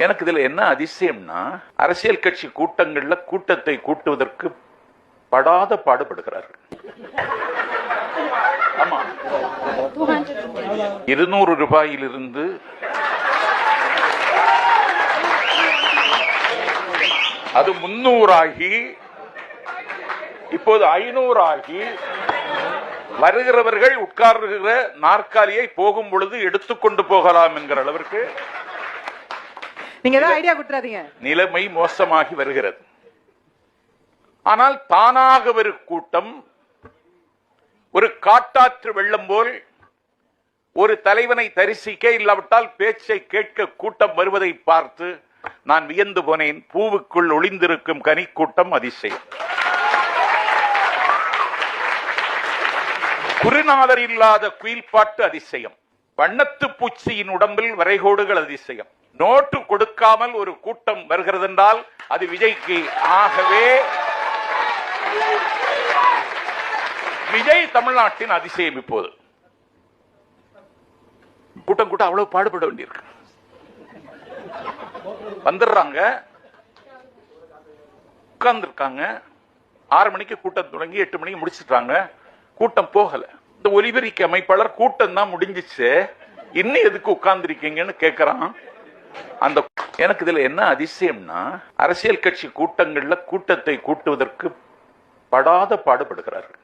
எனக்கு இதுல என்ன அதிசயம்னா, அரசியல் கட்சி கூட்டங்கள்ல கூட்டத்தை கூட்டுவதற்கு படாத பாடுபடுகிறார்கள். ஆமா, 200 ரூபாயிலிருந்து அது 300 ஆகி இப்போது 500 ஆகி வருகிறவர்கள் உட்கார்கிற நாற்காலியை போகும் பொழுது எடுத்துக்கொண்டு போகலாம் என்கிற அளவிற்கு நீங்க ஏதாவது ஐடியா கொடுத்துறாதீங்க. நிலைமை மோசமாகி வருகிறது. ஆனால் தானாக ஒரு கூட்டம் ஒரு காட்டாற்று வெள்ளம் போல் ஒரு தலைவனை தரிசிக்க இல்லாவிட்டால் பேச்சை கேட்க கூட்டம் வருவதை பார்த்து நான் வியந்து போனேன். பூவுக்குள் ஒளிந்திருக்கும் கனி கூட்டம் அதிசயம். குருநாதர் இல்லாத குயில் பாட்டு அதிசயம். வண்ணத்து பூச்சியின் உடம்பில் வரைகோடுகள் அதிசயம். நோட்டு கொடுக்காமல் ஒரு கூட்டம் வருகிறது என்றால் அது விஜய்க்கு. ஆகவே விஜய் தமிழ்நாட்டின் அதிசயம். இப்போது கூட்டம் கூட்டம் அவ்வளவு பாடுபட வேண்டியிருக்கு. வந்துடுறாங்க, உட்கார்ந்து இருக்காங்க. 6 மணிக்கு கூட்டம் தொடங்கி 8 மணிக்கு முடிச்சிட்டாங்க. கூட்டம் போகல. இந்த ஒலிபெருக்கி அமைப்பாளர் கூட்டம் தான் முடிஞ்சிச்சு, இன்னும் எதுக்கு உட்கார்ந்து இருக்கீங்கன்னு கேட்கிறான். அந்த எனக்கு இதுல என்ன அதிசயம்னா, அரசியல் கட்சி கூட்டங்கள்ல கூட்டத்தை கூட்டுவதற்கு படாத பாடுபடுகிறார்கள்.